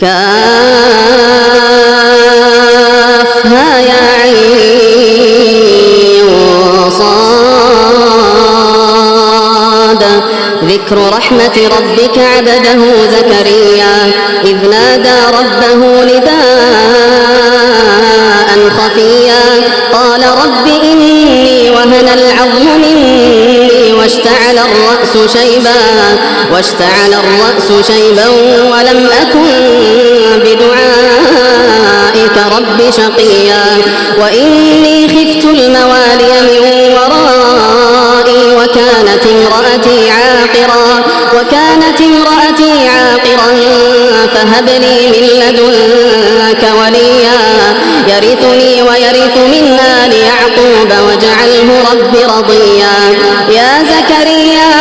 كافها يا عين صاد. ذكر رحمة ربك عبده زكريا إذ نادى ربه نداء خفيا قال رب إني وهن العظم مني واشتعل الرأس شيبا ولم أكن بدعائك رب شقيا وإني خفت الموالي من ورائي وكانت امرأتي عاقرا فهب لي من لدنك وليا يرثني ويرث من آل يعقوب واجعله رب رضيا. يا زكريا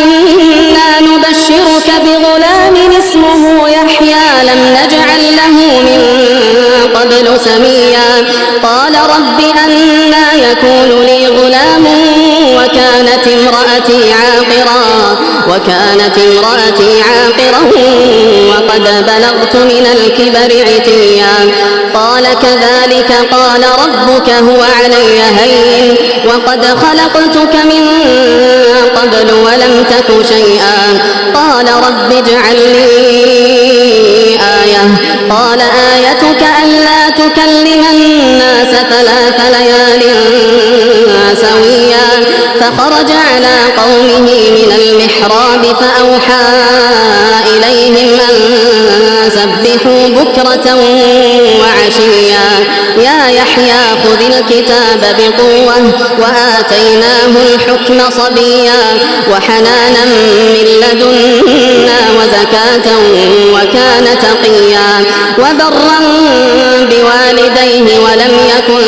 إنا نبشرك بغلام اسمه يحيى لم نجعل له من قبل سميا قال رب أنى يكون لي غلام وكانت امرأتي عاقرا وقد بلغت من الكبر عتيا قال كذلك قال ربك هو علي هين وقد خلقتك من قبل ولم تك شيئا قال رب اجعل لي آية قال آيتك ألا تكلم الناس 3 ليال سويا فخرج على قومه من المحراب فأوحى إليهم أن سبحوا بكرة وعشيا يا يحيى خذ الكتاب بقوة وآتيناه الحكم صبيا وحنانا من لدنا وزكاة وكان تقيا وبرا بوالديه ولم يكن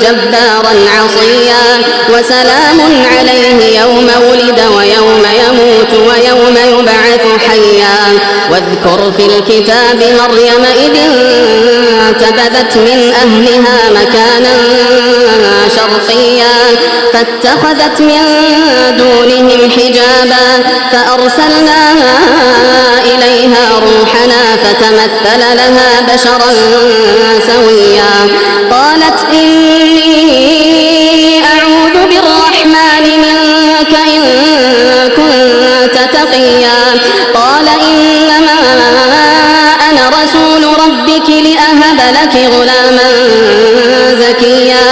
جبارا عصيا وسلام عليه يوم ولد ويوم يموت ويوم يبعث حيا واذكر في الكتاب مريم إذ انتبذت من أهلها مكانا شرقيا فاتخذت من دونهم حجابا فأرسلنا إليها روحنا فتمثل لها بشرا سويا قالت إني أعوذ بالرحمن منك إن كنت تقيا قال إنما أنا رسول ربك لأهب لك غلاما زكيا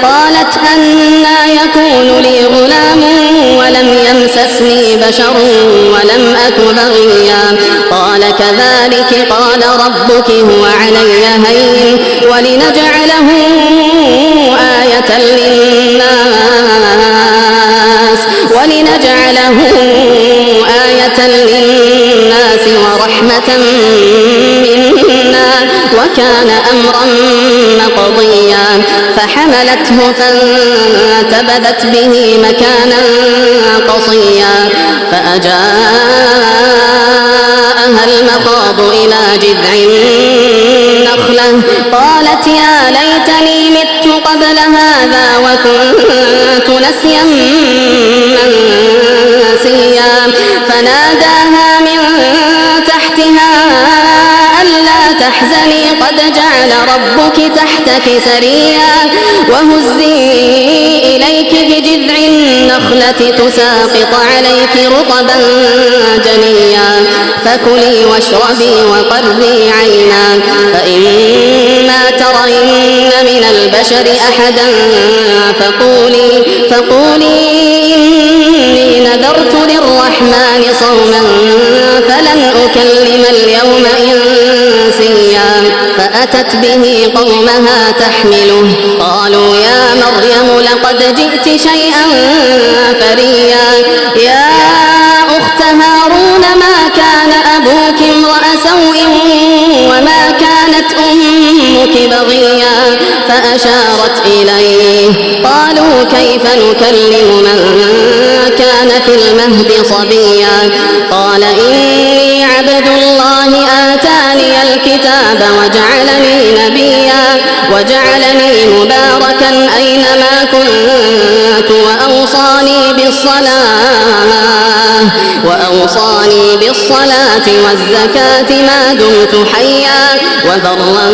قالت أنى يكون لي غلام ولم يمسسني بشر ولم أك بغيا قال كذلك قال ربك هو علي هين ولنجعله آية للناس ورحمة منا وكان أمرا مقضيا فحملته فانتبذت به مكانا قصيا فأجاءها المخاض إلى جذع النخلة قالت يا ليتني مت قبل هذا وكنت نسيا منسيا فناداها من تحتها ألا تحزني قد جعل ربك تحتك سريا وهزي إليك بجذع النخلة تساقط عليك رطبا جنيا فكلي واشربي وقري عينا فإما ترين من البشر أحدا فقولي إني نذرت للرحمن صوما فلن أكلم اليوم إنسيا فأتت به قومها تحمله قالوا يا مريم لقد جئت شيئا فريا يا أخت هارون ما كان أبوك امرأ سوء وما كانت أمك بغيا فأشارت إليه قالوا كيف نكلم من كان في المهد صبيا قال إني عبد الله آتاني الكتاب وجعلني نبيا وجعلني مباركا أينما كنت وأوصاني بالصلاة والزكاة ما دمت حيا وبرا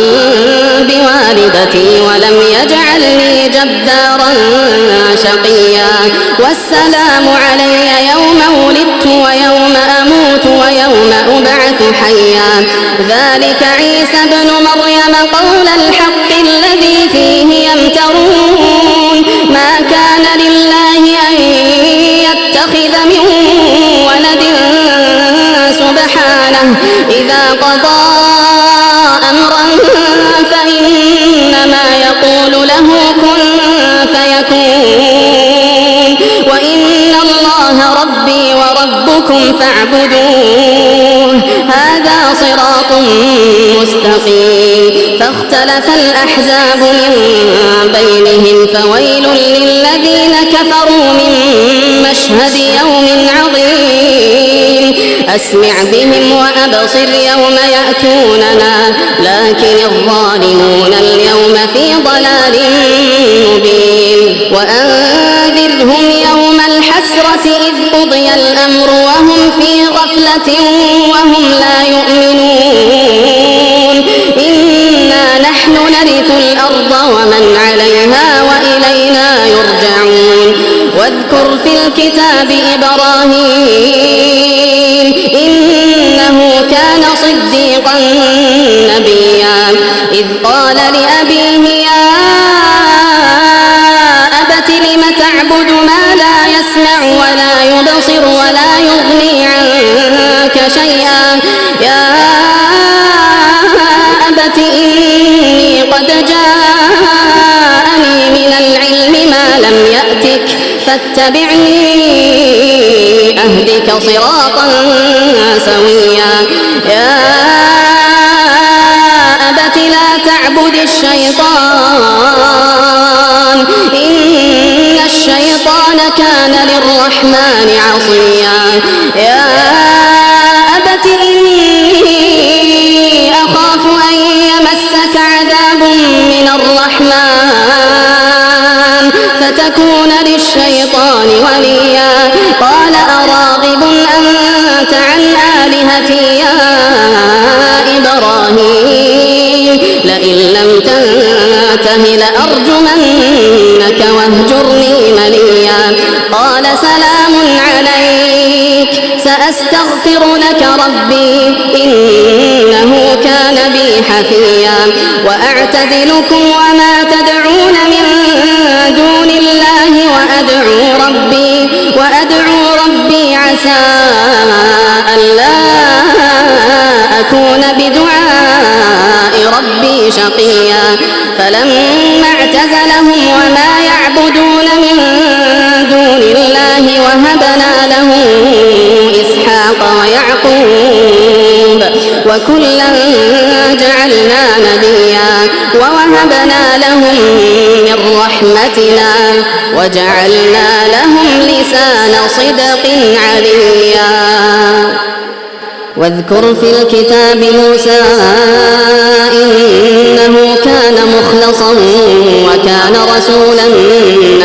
بوالدتي ولم يجعلني جبارا شقيا والسلام علي يوم ولدت ويوم أموت ويوم أبعث حيا ذلك عيسى ابن مريم قول الحق الذي فيه يمترون ما كان لله أن يتخذ من ولد سبحانه إذا قضى أمرا فإنما يقول له كن فيكون وإن الله ربي وربكم فاعبدوه هذا صراط مستقيم فاختلف الأحزاب من بينهم فويل للذين كفروا من مشهد يوم عظيم أسمع بهم وأبصر يوم يأتوننا لكن الظالمون اليوم في ضلال مبين وأنذرهم يوم الحسرة إذ قضي الأمر وهم في غفلة وهم لا يؤمنون إنا نحن نرث الأرض ومن عليها وإلينا يرجعون واذكر في الكتاب إبراهيم إنه كان صديقا نبيا إذ قال لأبيه يا أبت لم تعبد ما لا يسمع ولا يبصر ولا يغني عنك شيئا يا أبت إني قد جاءني من العلم ما لم يأتك فاتبعني أهدك صراطا سويا يا أبت لا تعبد الشيطان إن الشيطان كان للرحمن عصيا يا أبت إني أخاف أن يمسك عذاب من الرحمن فتكون للشيطان وليا قال أراغب أنت عن آلهتي يا إبراهيم لئن لم تنته لأرجمنك واهجرني مليا قال سلام عليك سأستغفر لك ربي إنه كان بي حفيا وأعتزلكم وما تدعون من دون الله وأدعو ربي عسى ألا أكون بدعاء ربي شقيا فلما اعتزلهم وما يعبدون من دون الله وهبنا له إسحاق ويعقوب وكلا جعلنا نبيا ووهبنا لهم من رحمتنا وجعلنا لهم لسان صدق عليا واذكر في الكتاب موسى إنه كان مخلصا وكان رسولا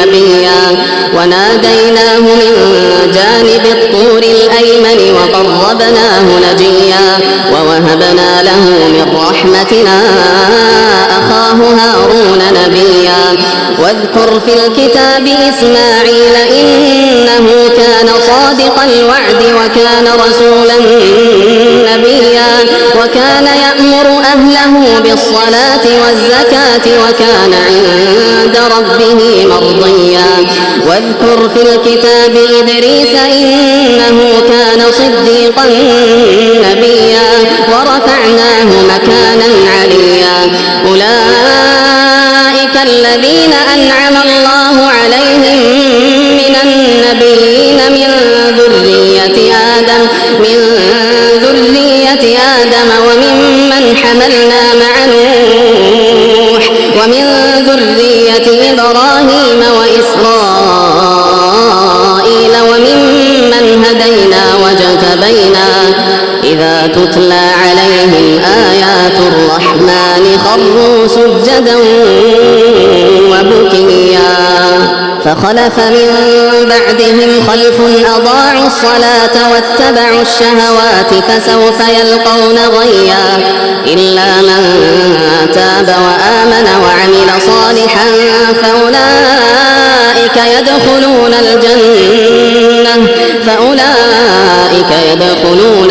نبيا وناديناه من جانب الطور الأيمن وقربناه نجيا ووهبنا له من رحمتنا أخاه هارون نبيا واذكر في الكتاب إسماعيل إنه كان صادق الوعد وكان رسولا نبيا وكان يأمر أهله بالصلاة والزكاة وكان عند ربه مرضيا واذكر في الكتاب إدريس إنه كان صديقا نبيا ورفعناه مكانا عليا أولئك الذين أنعم الله عليهم من النبيين من ذرية آدم وممن حملنا مع نوح ومن ذرية إبراهيم وإسرائيل وممن هدينا واجتبينا إذا تتلى عليهم آيات الرحمن الرحمن خروا سجدا وبكيا فخلف من بعدهم خلف أضاعوا الصلاة واتبعوا الشهوات فسوف يلقون غيا إلا من تاب وآمن وعمل صالحا فأولئك يدخلون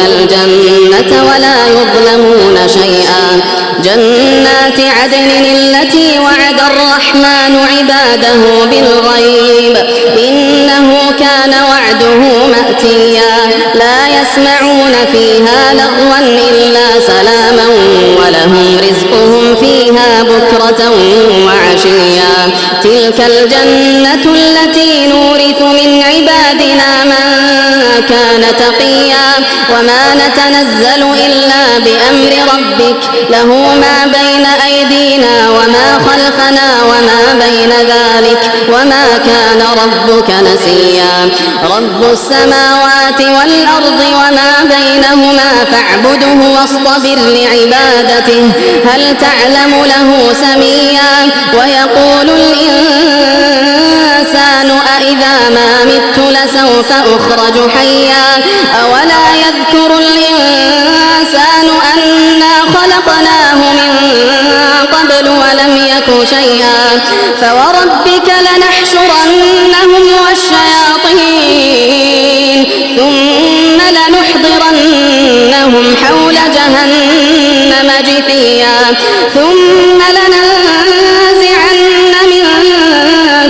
الجنة ولا يظلمون شيئا جنات عدن التي وعد الرحمن عباده بالغيب إنه كان وعده مأتيا لا يسمعون فيها لغوا إلا سلاما ولهم رزقهم فيها بكرة وعشيا تلك الجنة التي نورث من عبادنا من كان تقيا وما نتنزل إلا بأمر ربك له ما بين أيدينا وما خلفنا وما بين ذلك وما كان ربك نسيا رب السماوات والأرض وما بينهما فاعبده واصطبر لعبادته هل تعلم له سميا ويقول الإنسان أإذا ما مت لسوف أخرج حيا أولا يذكر الإنسان أنا خلقناه من قبل ولم يك شيئا فوربك لنحشرنهم والشياطين ثم لنحضرنهم حول جهنم جثيا ثم لننزعن من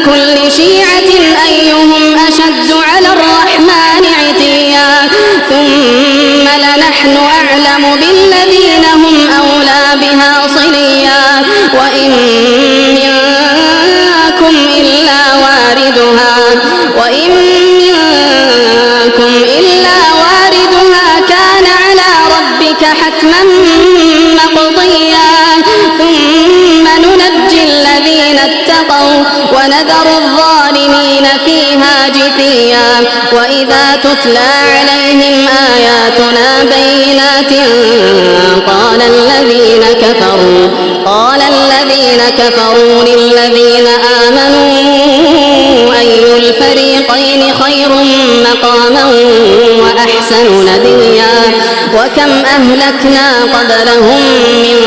كل شيعة أيهم أشد على الرحمن عتيا ثم لنحن أعلم بالذين هم أولى بها صليا وإن منكم إلا واردها كان على ربك حتما مقضيا ثم ننجي الذين اتقوا ونذر الظالمين فيها جثيا وإذا تتلى عليهم آياتنا بينات قال الذين كفروا للذين آمنوا أي الفريقين خير مقاما وأحسن نديا وكم أهلكنا قبلهم من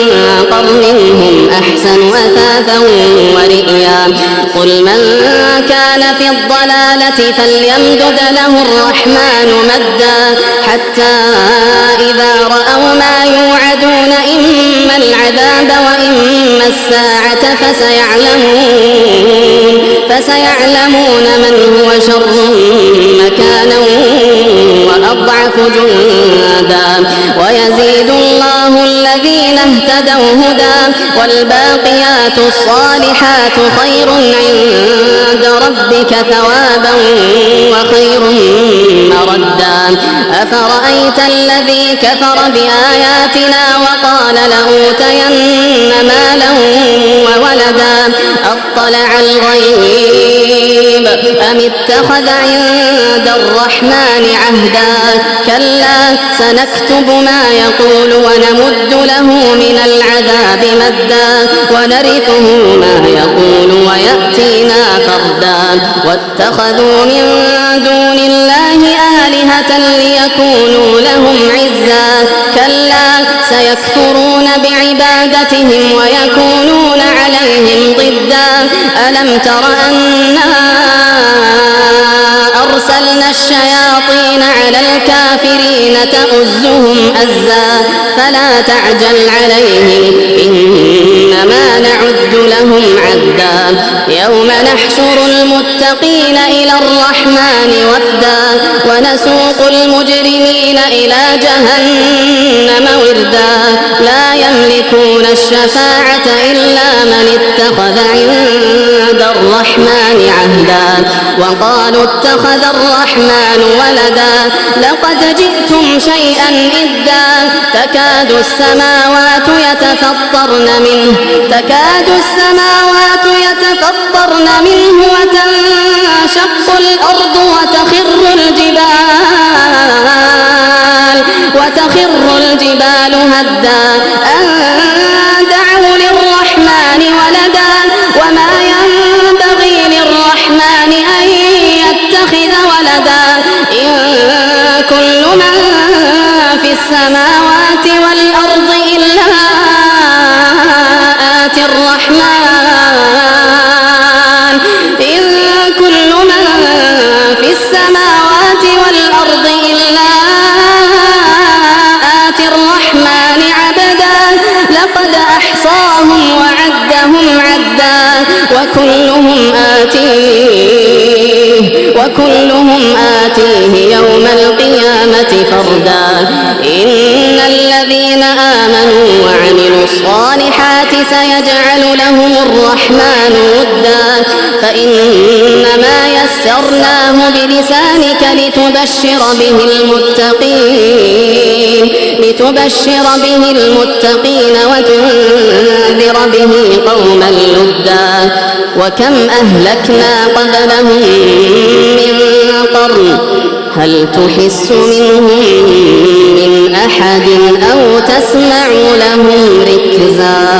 قرن هم أحسن أثاثا ورئيا قل من كان في الضلالة فليمدد له الرحمن مدا حتى إذا رأوا ما يوعدون إما العذاب وإما الساعة فسيعلمون من هو شر مكانا وأضعف جندا ويزيد الله الذين اهتدوا هدى والباقيات الصالحات خير عند ربك ثوابا وخير مردا أفرأيت الذي كفر بآياتنا وقال لأوتين مالا وولدا أطلع الغيب أم اتخذ عند الرحمن عهدا كلا سنكتب ما يقول ونمد له من العذاب مدا ونرثه ما يقول ويأتينا فردا واتخذوا من دون الله آلهة ليكونوا لهم عزا كلا سيكفرون بعبادتهم ويكونون عليهم ضدا ألم تر أنا أرسلنا الشياطين على الكافرين تؤزهم أزا فلا تعجل عليهم إنما نعد لهم عدا يوم نحشر المتقين إلى الرحمن وفدا ونسوق المجرمين إلى جهنم وردا لا يملكون الشفاعة إلا من اتخذ عند الرحمن عهدا وقالوا اتخذ الرحمن ولدا لقد جئتم شيئا إدا تكاد السماوات يتفطرن منه وتنشق الأرض وتخر الجبال هدا ولدا إن كل من في السماوات والأرض إلا آتي الرحمن إن كل من في السماوات والأرض إلا آتي الرحمن عبدا لقد أحصاهم وعدهم عدا وكلهم آتيه يوم القيامة فردا إن الذين آمنوا وعملوا الصالحات سيجعل لهم الرحمن ودا فإنما يسرناه بلسانك لتبشر به المتقين وتنذر به قوما لدا وكم أهلكنا قبلهم من قرن هل تحس منهم من أحد أو تسمع لهم ركزا